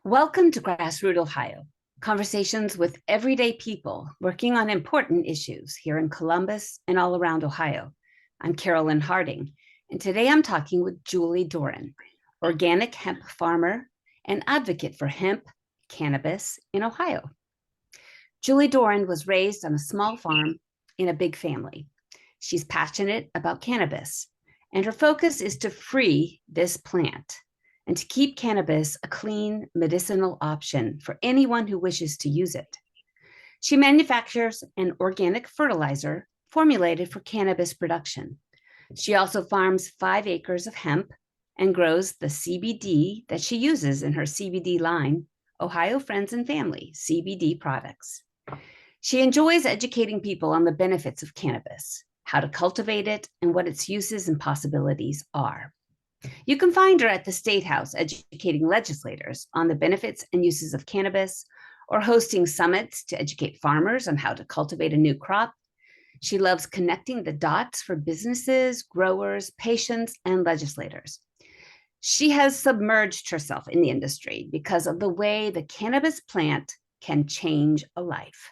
Welcome to GrassRoot Ohio, conversations with everyday people working on important issues here in Columbus and all around Ohio. I'm Carolyn Harding, and today I'm talking with Julie Doran, organic hemp farmer and advocate for hemp, cannabis in Ohio. Julie Doran was raised on a small farm in a big family. She's passionate about cannabis, and her focus is to free this plant and to keep cannabis a clean medicinal option for anyone who wishes to use it. She manufactures an organic fertilizer formulated for cannabis production. She also farms 5 acres of hemp and grows the CBD that she uses in her CBD line, Ohio Friends and Family CBD products. She enjoys educating people on the benefits of cannabis, how to cultivate it, and what its uses and possibilities are. You can find her at the statehouse educating legislators on the benefits and uses of cannabis, or hosting summits to educate farmers on how to cultivate a new crop. She loves connecting the dots for businesses, growers, patients, and legislators. She has submerged herself in the industry because of the way the cannabis plant can change a life.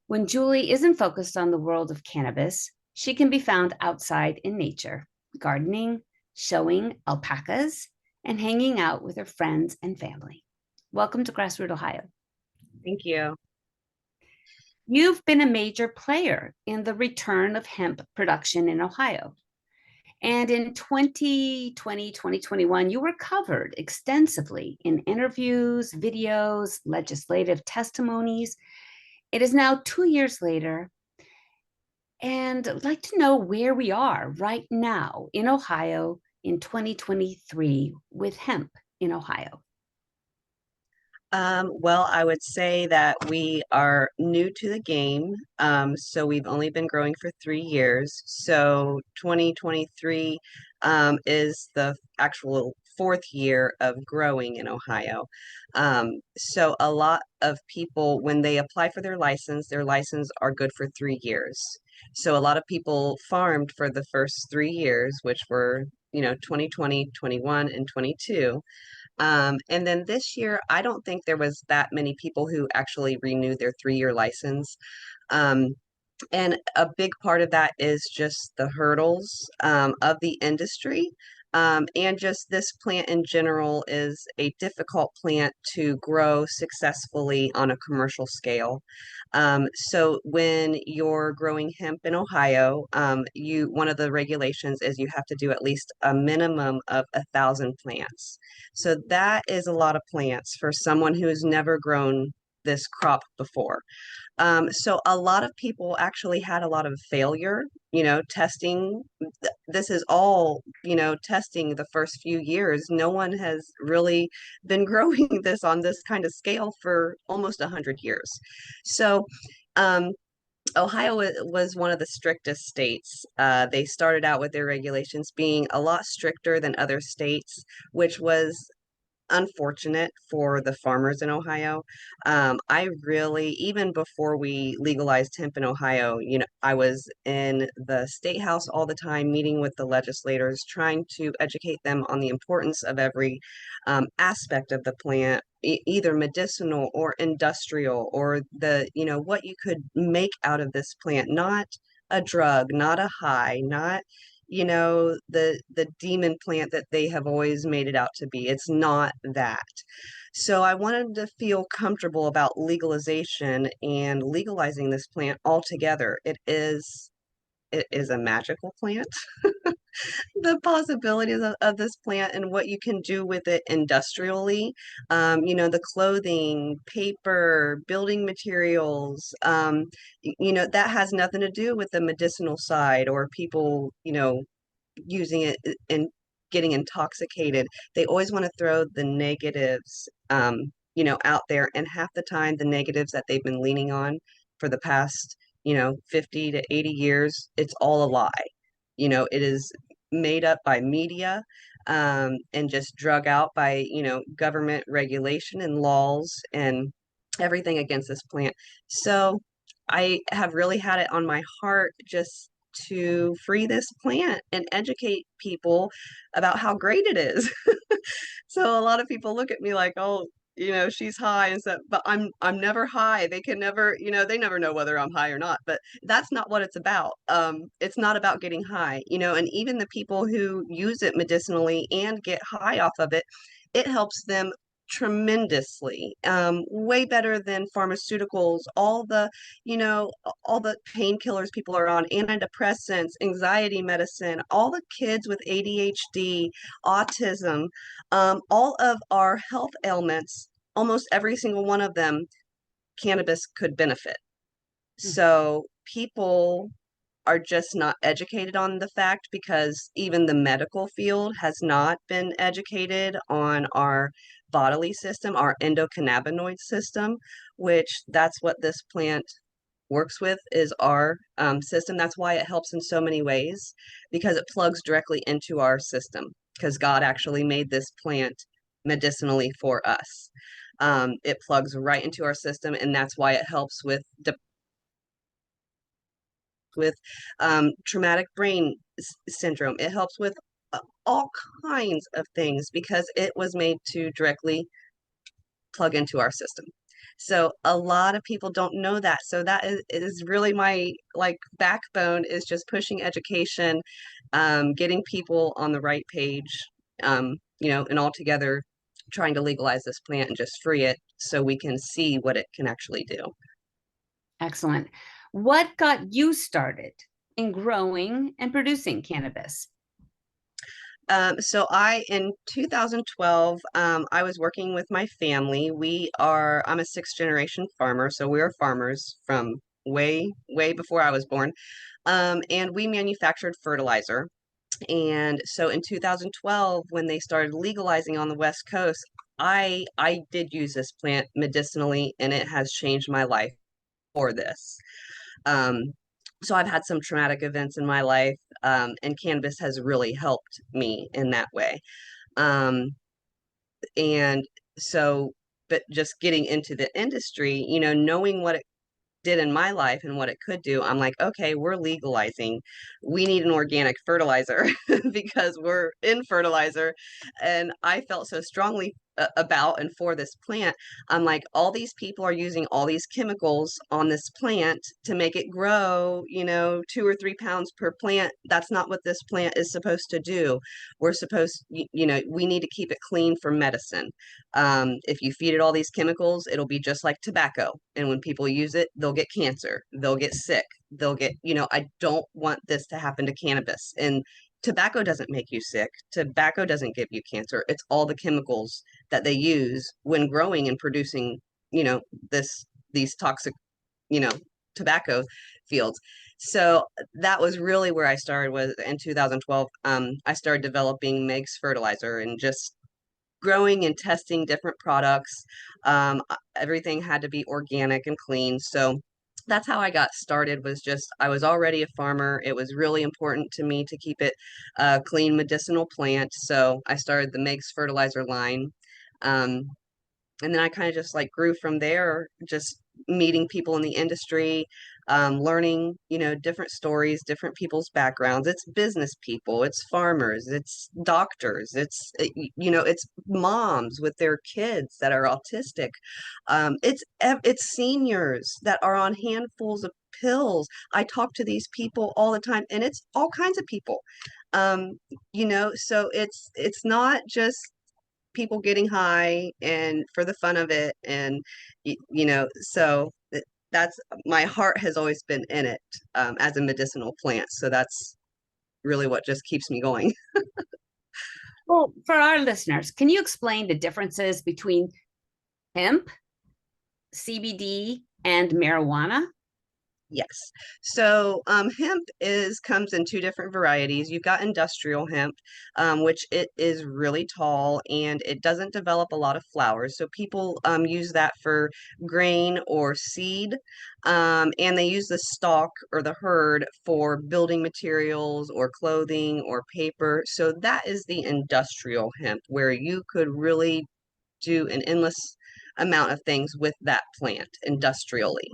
When Julie isn't focused on the world of cannabis, she can be found outside in nature, gardening, showing alpacas, and hanging out with her friends and family. Welcome to GrassRoot Ohio. Thank you. You've been a major player in the return of hemp production in Ohio. And in 2020, 2021, you were covered extensively in interviews, videos, legislative testimonies. It is now 2 years later, and I'd like to know where we are right now in Ohio in 2023 with hemp in Ohio. Well, I would say that we are new to the game. So we've only been growing for 3 years. So 2023 is the actual 4th year of growing in Ohio. So a lot of people, when they apply for their license are good for 3 years. So a lot of people farmed for the first 3 years, which were, 2020, 21, and 22. And then this year, I don't think there was that many people who actually renewed their 3-year license. Um, and a big part of that is just the hurdles of the industry. And just this plant in general is a difficult plant to grow successfully on a commercial scale. So when you're growing hemp in Ohio, one of the regulations is you have to do at least a minimum of 1,000 plants. So that is a lot of plants for someone who's never grown this crop before. So a lot of people actually had a lot of failure, testing. This is all, testing the first few years. No one has really been growing this on this kind of scale for almost 100 years. So, Ohio was one of the strictest states. They started out with their regulations being a lot stricter than other states, which was unfortunate for the farmers in Ohio. I really, even before we legalized hemp in Ohio, I was in the state house all the time, meeting with the legislators, trying to educate them on the importance of every aspect of the plant, either medicinal or industrial, or what you could make out of this plant, not a drug, not a high, not the demon plant that they have always made it out to be. It's not that. So I wanted to feel comfortable about legalization and legalizing this plant altogether. It is a magical plant. The possibilities of this plant and what you can do with it industrially, the clothing, paper, building materials, that has nothing to do with the medicinal side or people, using it and getting intoxicated. They always want to throw the negatives, out there. And half the time, the negatives that they've been leaning on for the past, 50 to 80 years, it's all a lie. It is made up by media, and just drug out by, government regulation and laws and everything against this plant. So I have really had it on my heart just to free this plant and educate people about how great it is. So a lot of people look at me like, oh, she's high and stuff, but I'm never high. They can never, they never know whether I'm high or not, but that's not what it's about. It's not about getting high, and even the people who use it medicinally and get high off of it, it helps them tremendously, way better than pharmaceuticals, all the painkillers people are on, antidepressants, anxiety medicine, all the kids with ADHD, autism, all of our health ailments, almost every single one of them, cannabis could benefit. So people are just not educated on the fact, because even the medical field has not been educated on our bodily system, our endocannabinoid system, which that's what this plant works with, is our system. That's why it helps in so many ways, because it plugs directly into our system, because God actually made this plant medicinally for us. It plugs right into our system, and that's why it helps with traumatic brain syndrome. It helps with all kinds of things, because it was made to directly plug into our system. So a lot of people don't know that. So that is really my like backbone, is just pushing education, getting people on the right page, and all together trying to legalize this plant and just free it so we can see what it can actually do. Excellent. What got you started in growing and producing cannabis? In 2012, I was working with my family. I'm a sixth generation farmer, so we are farmers from way, way before I was born. And we manufactured fertilizer. And so in 2012, when they started legalizing on the West Coast, I did use this plant medicinally, and it has changed my life for this. Um, so I've had some traumatic events in my life, and cannabis has really helped me in that way. Um, and so, but just getting into the industry, knowing what it did in my life and what it could do, I'm like, okay, we're legalizing. We need an organic fertilizer because we're in fertilizer. And I felt so strongly about and for this plant. I'm like, all these people are using all these chemicals on this plant to make it grow, 2 or 3 pounds per plant. That's not what this plant is supposed to do. We're supposed, we need to keep it clean for medicine. If you feed it all these chemicals, it'll be just like tobacco. And when people use it, they'll get cancer, they'll get sick, they'll get, I don't want this to happen to cannabis. And tobacco doesn't make you sick. Tobacco doesn't give you cancer. It's all the chemicals that they use when growing and producing, you know, these toxic, you know, tobacco fields. So that was really where I started, was in 2012. I started developing Meg's fertilizer and just growing and testing different products. Everything had to be organic and clean. So that's how I got started, was just, I was already a farmer. It was really important to me to keep it a clean medicinal plant. So I started the Meg's fertilizer line. Um, and then I kind of just like grew from there, just meeting people in the industry, learning, different stories, different people's backgrounds. It's business people, it's farmers, it's doctors, it's moms with their kids that are autistic. It's seniors that are on handfuls of pills. I talk to these people all the time, and it's all kinds of people. So it's not just people getting high and for the fun of it, and so that's, my heart has always been in it, as a medicinal plant, so that's really what just keeps me going. Well, for our listeners, can you explain the differences between hemp, CBD, and marijuana? Yes. So hemp comes in two different varieties. You've got industrial hemp, which it is really tall and it doesn't develop a lot of flowers. So people use that for grain or seed, and they use the stalk or the herd for building materials or clothing or paper. So that is the industrial hemp, where you could really do an endless amount of things with that plant industrially.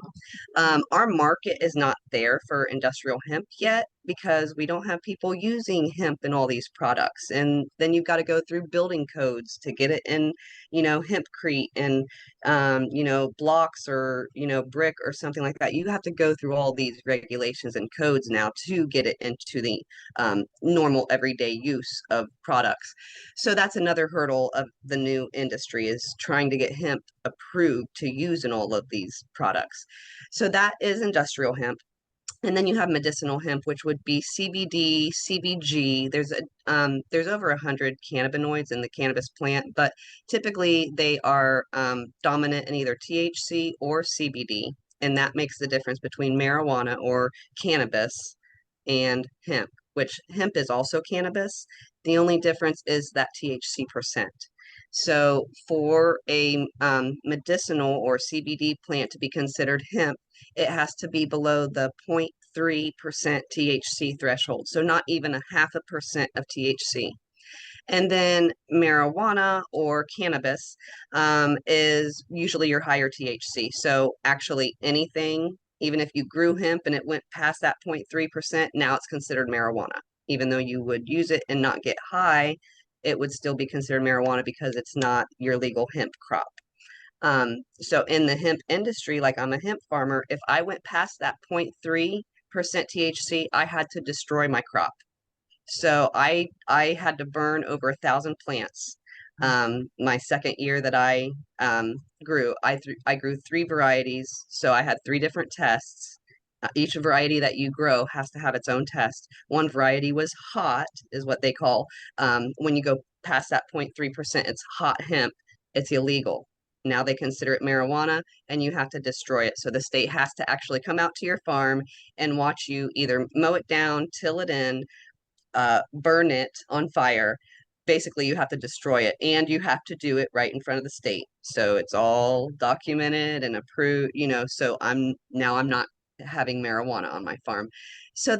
Our market is not there for industrial hemp yet. because we don't have people using hemp in all these products. And then you've got to go through building codes to get it in, hempcrete and, blocks or, brick or something like that. You have to go through all these regulations and codes now to get it into the normal everyday use of products. So that's another hurdle of the new industry, is trying to get hemp approved to use in all of these products. So that is industrial hemp. And then you have medicinal hemp, which would be CBD, CBG. There's over 100 cannabinoids in the cannabis plant, but typically they are dominant in either THC or CBD, and that makes the difference between marijuana or cannabis and hemp, which hemp is also cannabis. The only difference is that THC percent. So for a medicinal or CBD plant to be considered hemp, it has to be below the 0.3% THC threshold. So not even a half a percent of THC. And then marijuana or cannabis is usually your higher THC. So actually anything, even if you grew hemp and it went past that 0.3%, now it's considered marijuana. Even though you would use it and not get high, it would still be considered marijuana because it's not your legal hemp crop. So in the hemp industry, like I'm a hemp farmer, if I went past that 0.3% THC, I had to destroy my crop. So I had to burn over 1,000 plants. My second year that I grew, I grew 3 varieties, so I had 3 different tests. Each variety that you grow has to have its own test. One variety was hot, is what they call. When you go past that 0.3%, it's hot hemp. It's illegal. Now they consider it marijuana, and you have to destroy it. So the state has to actually come out to your farm and watch you either mow it down, till it in, burn it on fire. Basically, you have to destroy it, and you have to do it right in front of the state. So it's all documented and approved, so I'm not having marijuana on my farm. So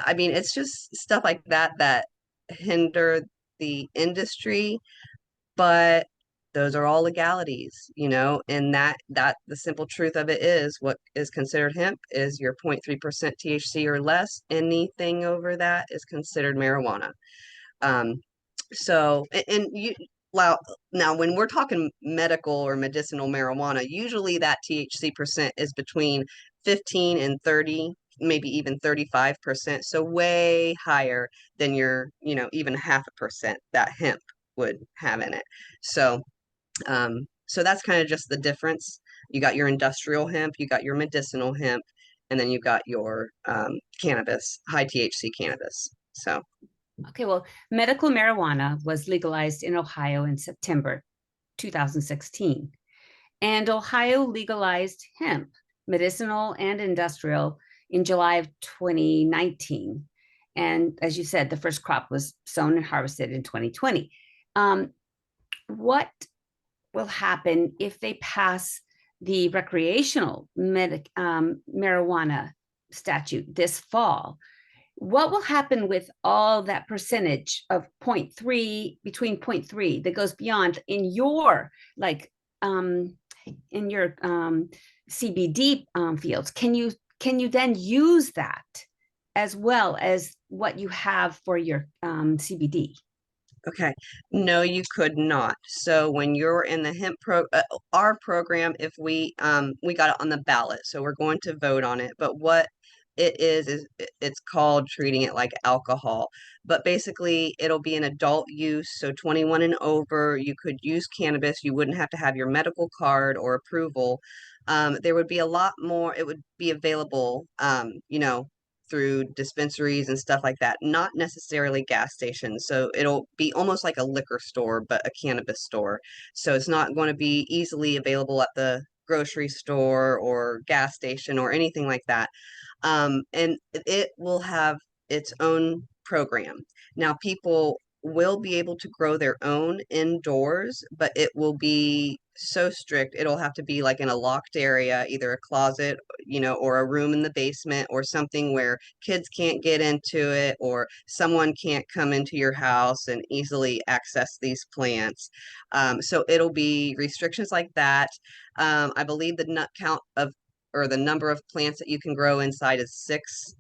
I mean, it's just stuff like that that hinder the industry, but those are all legalities, and that the simple truth of it is, what is considered hemp is your 0.3% THC or less. Anything over that is considered marijuana. Um, so, and you, well, now when we're talking medical or medicinal marijuana, usually that THC percent is between 15 and 30, maybe even 35%. So way higher than your, even half a percent that hemp would have in it. So that's kind of just the difference. You got your industrial hemp, you got your medicinal hemp, and then you got your cannabis, high THC cannabis. So Okay, well, medical marijuana was legalized in Ohio in September 2016, and Ohio legalized hemp, medicinal and industrial, in July of 2019. And as you said, the first crop was sown and harvested in 2020. What will happen if they pass the recreational marijuana statute this fall? What will happen with all that percentage of 0.3, between 0.3 that goes beyond in your, like, in your CBD fields? Can you then use that as well as what you have for your CBD? okay. No, you could not. So when you're in the our program, if we got it on the ballot, so we're going to vote on it. But what it is it's called treating it like alcohol. But basically, it'll be an adult use, so 21 and over. You could use cannabis. You wouldn't have to have your medical card or approval. There would be a lot more. It would be available, through dispensaries and stuff like that, not necessarily gas stations. So it'll be almost like a liquor store, but a cannabis store. So it's not going to be easily available at the grocery store or gas station or anything like that. And it will have its own program. Now, people will be able to grow their own indoors, but it will be so strict. It'll have to be like in a locked area, either a closet, or a room in the basement or something where kids can't get into it, or someone can't come into your house and easily access these plants. So it'll be restrictions like that. I believe the nut count of, or the number of plants that you can grow inside is 6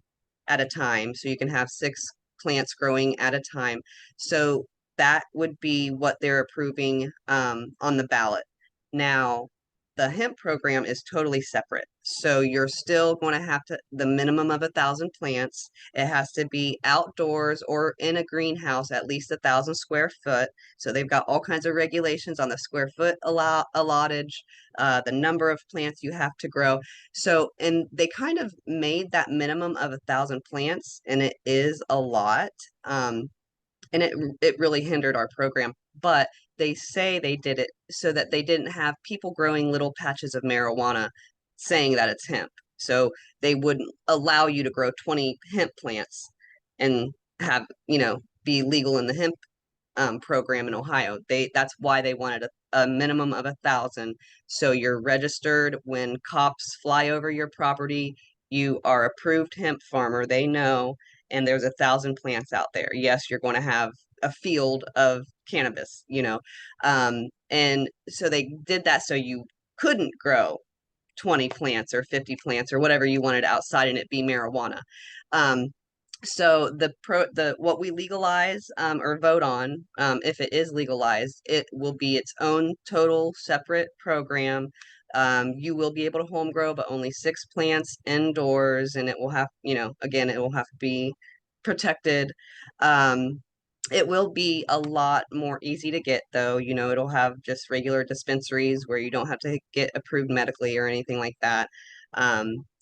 at a time. So you can have 6 plants growing at a time. So that would be what they're approving on the ballot. Now, the hemp program is totally separate. So you're still going to have to, the minimum of 1,000 plants. It has to be outdoors or in a greenhouse, at least 1,000 square foot. So they've got all kinds of regulations on the square foot allottage, the number of plants you have to grow. So, and they kind of made that minimum of 1,000 plants, and it is a lot. And it really hindered our program. But they say they did it so that they didn't have people growing little patches of marijuana saying that it's hemp. So they wouldn't allow you to grow 20 hemp plants and have, be legal in the hemp program in Ohio. That's why they wanted a minimum of 1,000. So you're registered when cops fly over your property. You are approved hemp farmer. They know, and there's 1,000 plants out there. Yes, you're going to have a field of cannabis, and so they did that so you couldn't grow 20 plants or 50 plants or whatever you wanted outside and it be marijuana. Um, so the what we legalize or vote on, if it is legalized, it will be its own total separate program. You will be able to home grow, but only 6 plants indoors, and it will have, again, it will have to be protected. It will be a lot more easy to get though. It'll have just regular dispensaries where you don't have to get approved medically or anything like that.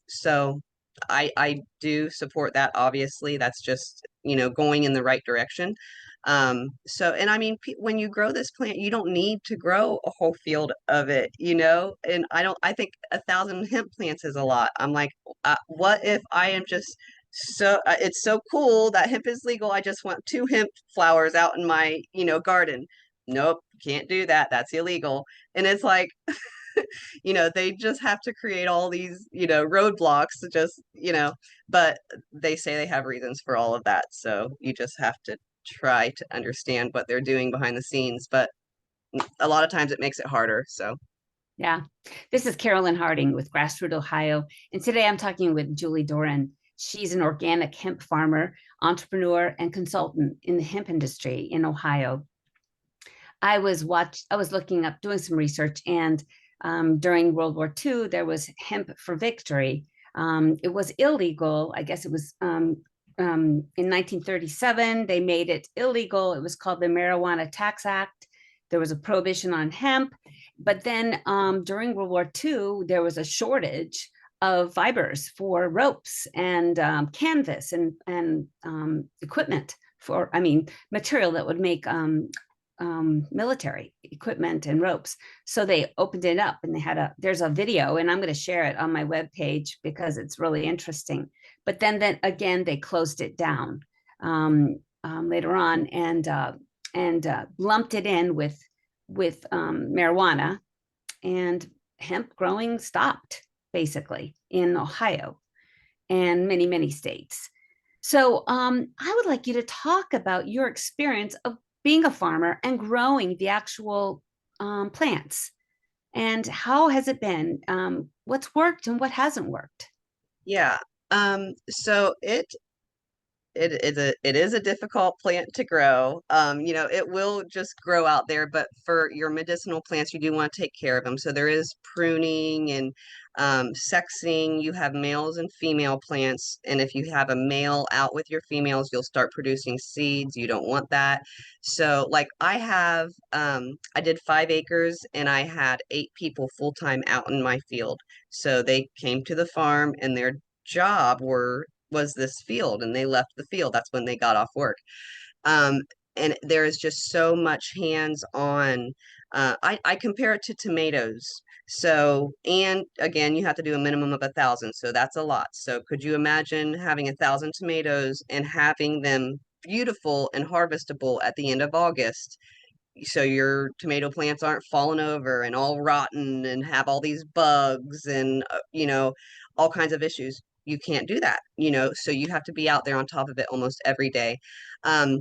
So I do support that. Obviously, that's just, going in the right direction. So, and I mean, when you grow this plant, you don't need to grow a whole field of it, and I think 1,000 hemp plants is a lot. I'm like, what if I am just it's so cool that hemp is legal. I just want 2 hemp flowers out in my, garden. Nope, can't do that. That's illegal. And it's like, they just have to create all these, roadblocks to just, but they say they have reasons for all of that. So you just have to try to understand what they're doing behind the scenes. But a lot of times it makes it harder. So. Yeah. This is Carolyn Harding with GrassRoot Ohio. And today I'm talking with Julie Doran. She's an organic hemp farmer, entrepreneur, and consultant in the hemp industry in Ohio. I was looking up, doing some research, and during World War II, there was hemp for victory. It was illegal. I guess it was in 1937, they made it illegal. It was called the Marijuana Tax Act. There was a prohibition on hemp. But then during World War II, there was a shortage of fibers for ropes and canvas and equipment for, material that would make military equipment and ropes. So they opened it up and there's a video, and I'm going to share it on my webpage because it's really interesting. But then again, they closed it down later on and lumped it in with marijuana, and hemp growing stopped basically in Ohio and many, many states. So I would like you to talk about your experience of being a farmer and growing the actual plants, and how has it been? What's worked and what hasn't worked? Yeah. So it is a difficult plant to grow. It will just grow out there, but for your medicinal plants, you do want to take care of them. So there is pruning and sexing. You have males and female plants, and if you have a male out with your females, you'll start producing seeds. You don't want that. So, like I did 5 acres, and I had 8 people full time out in my field. So they came to the farm, and their job was this field, and they left the field. That's when they got off work. Um, and there is just so much hands-on. I compare it to tomatoes. So, and again, you have to do a minimum of 1,000. So that's a lot. So could you imagine having 1,000 tomatoes and having them beautiful and harvestable at the end of August? So your tomato plants aren't falling over and all rotten and have all these bugs and all kinds of issues. You can't do that, so you have to be out there on top of it almost every day. um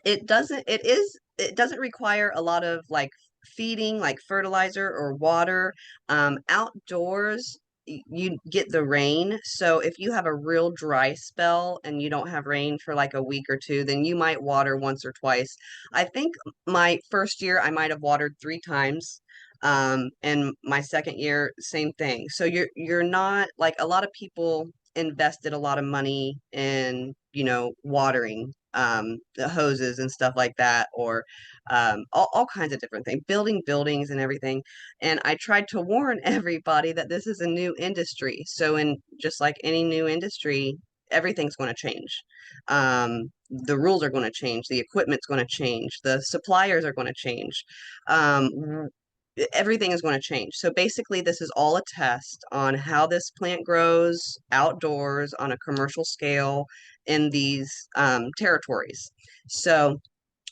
it doesn't require a lot of like feeding, like fertilizer or water. Outdoors, you get the rain. So if you have a real dry spell and you don't have rain for like a week or two, then you might water once or twice. I think my first year I might have watered 3 times. And my second year, same thing. So you're not like a lot of people invested a lot of money in, watering the hoses and stuff like that, or all kinds of different things, building buildings and everything. And I tried to warn everybody that this is a new industry. So, in just like any new industry, everything's going to change. The rules are going to change. The equipment's going to change. The suppliers are going to change. Everything is going to change. So, basically, this is all a test on how this plant grows outdoors on a commercial scale in these territories. So,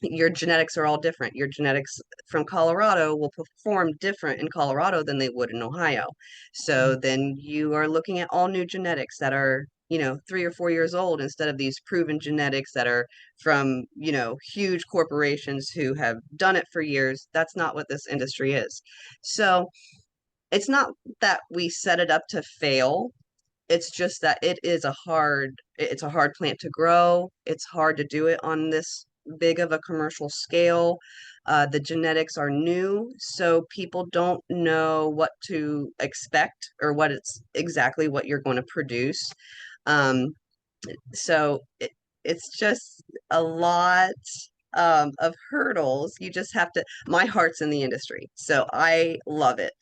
your genetics are all different. Your genetics from Colorado will perform different in Colorado than they would in Ohio. So then you are looking at all new genetics that are, 3 or 4 years old instead of these proven genetics that are from, huge corporations who have done it for years. That's not what this industry is. So it's not that we set it up to fail. It's just that it's a hard plant to grow. It's hard to do it on this big of a commercial scale. The genetics are new, so people don't know what to expect or exactly what you're going to produce. Um, so it's just a lot of hurdles. You just have to, my heart's in the industry, so I love it.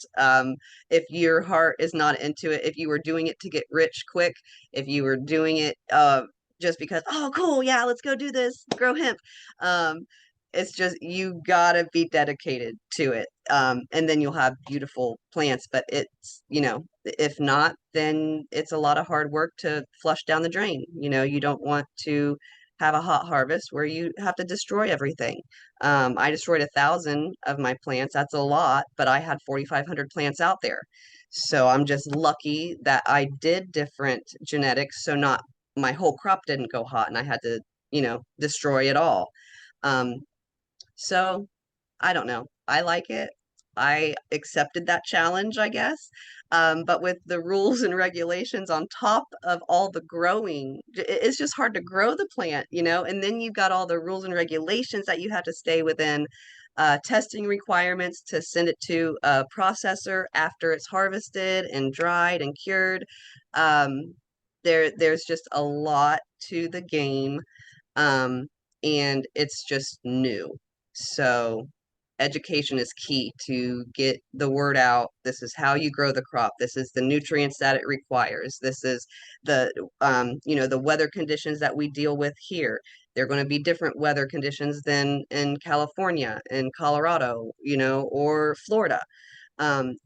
If your heart is not into it, if you were doing it to get rich quick, if you were doing it just because, oh, cool, yeah, let's go do this, grow hemp. Um, it's just, you gotta be dedicated to it. And then you'll have beautiful plants, but if not, then it's a lot of hard work to flush down the drain. You don't want to have a hot harvest where you have to destroy everything. I destroyed 1,000 of my plants. That's a lot, but I had 4,500 plants out there. So I'm just lucky that I did different genetics. So not my whole crop didn't go hot and I had to, destroy it all. Um, so I don't know. I like it. I accepted that challenge, I guess. But with the rules and regulations on top of all the growing, it's just hard to grow the plant, and then you've got all the rules and regulations that you have to stay within, testing requirements to send it to a processor after it's harvested and dried and cured. Um, there's just a lot to the game, um, and it's just new. So education is key to get the word out. This is how you grow the crop. This is the nutrients that it requires. This is the weather conditions that we deal with here. They're going to be different weather conditions than in California, in Colorado, or Florida.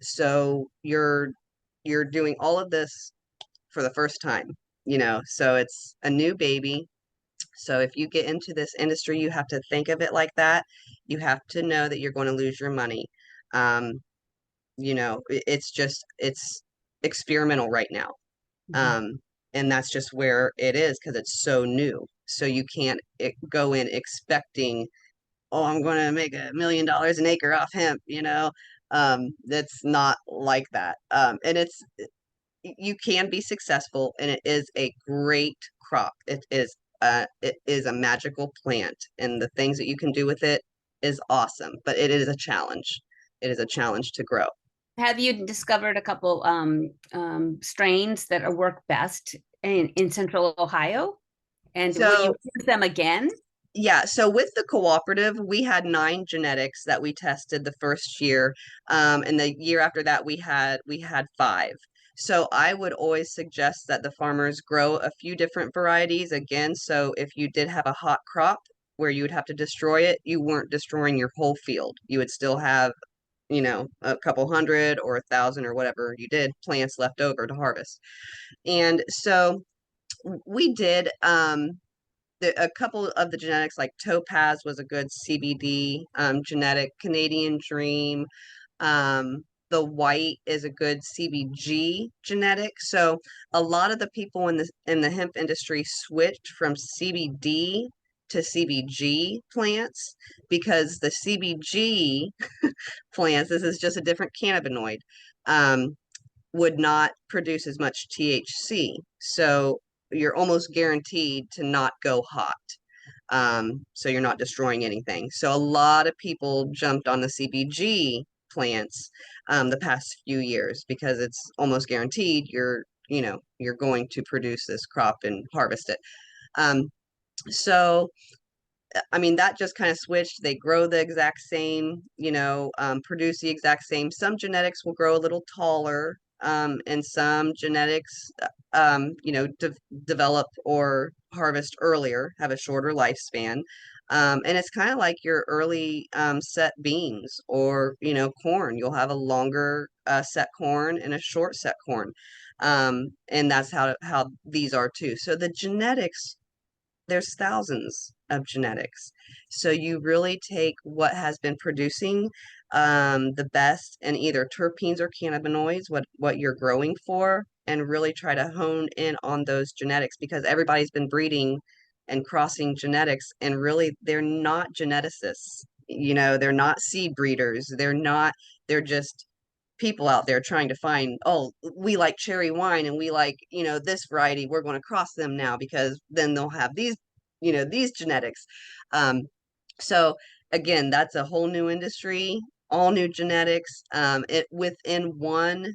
So you're doing all of this for the first time, so it's a new baby. So if you get into this industry, you have to think of it like that. You have to know that you're going to lose your money. Um, it's experimental right now. Mhm. Um, and that's just where it is because it's so new. So you can't go in expecting, oh, I'm going to make $1 million an acre off hemp. That's not like that. And you can be successful and it is a great crop. It is a magical plant and the things that you can do with it is awesome, but it is a challenge. It is a challenge to grow. Have you discovered a couple strains that are work best in Central Ohio? And will you So use them again? yeah, so with the cooperative, we had 9 genetics that we tested the first year. And the year after that we had 5. So I would always suggest that the farmers grow a few different varieties again. So if you did have a hot crop where you would have to destroy it, you weren't destroying your whole field. You would still have, a couple hundred or 1,000 or whatever you did plants left over to harvest. And so we did a couple of the genetics, like Topaz was a good CBD genetic, Canadian Dream. The white is a good CBG genetic. So a lot of the people in the hemp industry switched from CBD to CBG plants because the CBG plants, this is just a different cannabinoid. Um, would not produce as much THC. So you're almost guaranteed to not go hot. So you're not destroying anything. So a lot of people jumped on the CBG plants the past few years because it's almost guaranteed you're going to produce this crop and harvest it. Um, so I mean, that just kind of switched. They grow the exact same, produce the exact same. Some genetics will grow a little taller, and some genetics, develop or harvest earlier, have a shorter lifespan. And it's kind of like your early set beans or, corn. You'll have a longer set corn and a short set corn. And that's how these are too. So the genetics, there's thousands of genetics. So you really take what has been producing the best in either terpenes or cannabinoids, what you're growing for, and really try to hone in on those genetics because everybody's been breeding and crossing genetics, and really they're not geneticists. They're not seed breeders. They're just people out there trying to find, oh, we like cherry wine and we like, this variety, we're going to cross them now because then they'll have these genetics. Um, so again, that's a whole new industry, all new genetics. It within one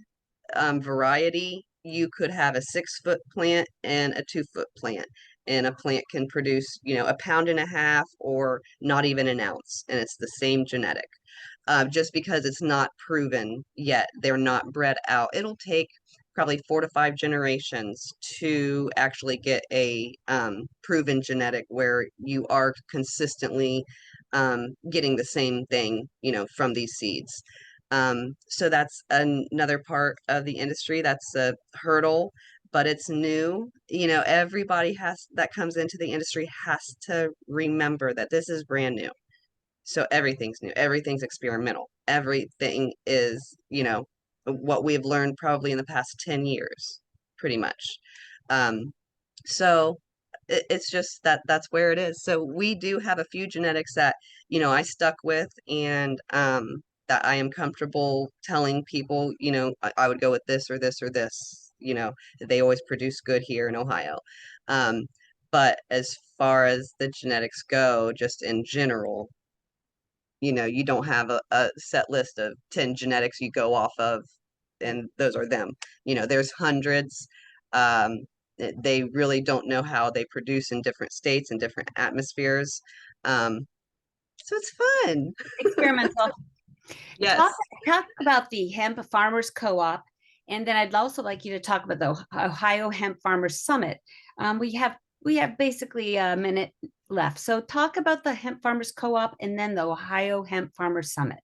variety, you could have a 6-foot plant and a 2-foot plant. And a plant can produce, a pound and a half or not even an ounce, and it's the same genetic. Just because it's not proven yet. They're not bred out. It'll take probably 4 to 5 generations to actually get a proven genetic where you are consistently getting the same thing, from these seeds. So that's another part of the industry. That's a hurdle, but it's new. Everybody that comes into the industry has to remember that this is brand new. So everything's new, everything's experimental. Everything is, what we've learned probably in the past 10 years, pretty much. Um, so it's just that's where it is. So we do have a few genetics that, I stuck with and that I am comfortable telling people, I would go with this or this or this, they always produce good here in Ohio. But as far as the genetics go, just in general, you don't have a set list of 10 genetics you go off of, and those are them. There's hundreds. They really don't know how they produce in different states and different atmospheres. So it's fun. Experimental. Yes. Talk about the Hemp Farmers Co-op, and then I'd also like you to talk about the Ohio Hemp Farmers Summit. We have basically a minute left, so talk about the Hemp Farmers Co-op and then the Ohio Hemp Farmers Summit.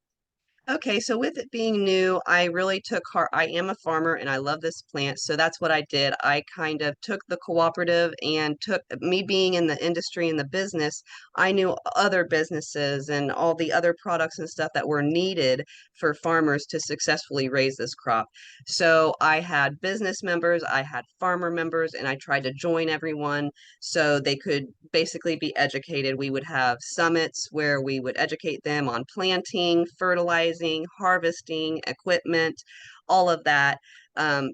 Okay, so with it being new, I really took heart. I am a farmer and I love this plant. So that's what I did. I kind of took the cooperative and took me being in the industry and the business. I knew other businesses and all the other products and stuff that were needed for farmers to successfully raise this crop. So I had business members, I had farmer members, and I tried to join everyone so they could basically be educated. We would have summits where we would educate them on planting, fertilizing, harvesting, equipment, all of that.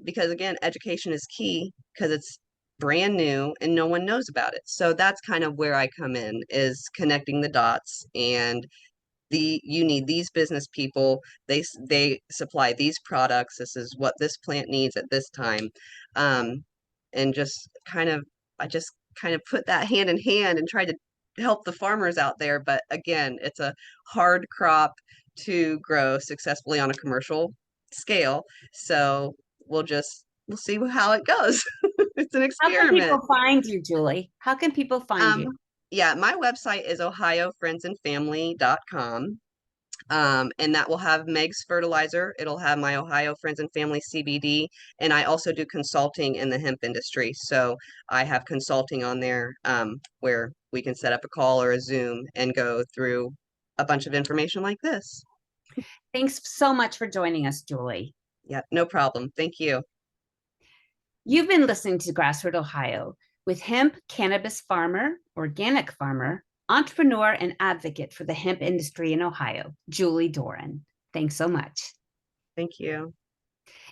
Because again, education is key because it's brand new and no one knows about it. So that's kind of where I come in, is connecting the dots. And you need these business people, they supply these products, this is what this plant needs at this time. And just kind of I just kind of put that hand in hand and try to help the farmers out there. But again, it's a hard crop to grow successfully on a commercial scale. So we'll see how it goes. It's an How can experiment. people find you, Julie? How can people find Um, you? yeah, my website is ohiofriendsandfamily.com. And that will have Meg's fertilizer. It'll have my Ohio Friends and Family CBD. And I also do consulting in the hemp industry. So I have consulting on there where we can set up a call or a Zoom and go through a bunch of information like this. Thanks so much for joining us, Julie. Yeah, no problem. Thank you. You've been listening to GrassRoot Ohio with hemp cannabis farmer, organic farmer, entrepreneur, and advocate for the hemp industry in Ohio, Julie Doran. Thanks so much. Thank you.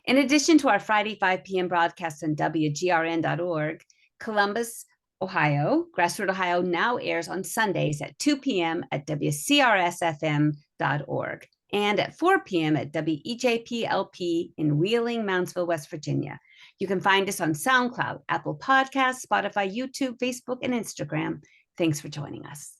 In addition to our Friday 5 p.m. broadcast on WGRN.org, Columbus, Ohio, GrassRoot Ohio now airs on Sundays at 2 p.m. at WCRSFM.org and at 4 p.m. at WEJPLP in Wheeling, Moundsville, West Virginia. You can find us on SoundCloud, Apple Podcasts, Spotify, YouTube, Facebook, and Instagram. Thanks for joining us.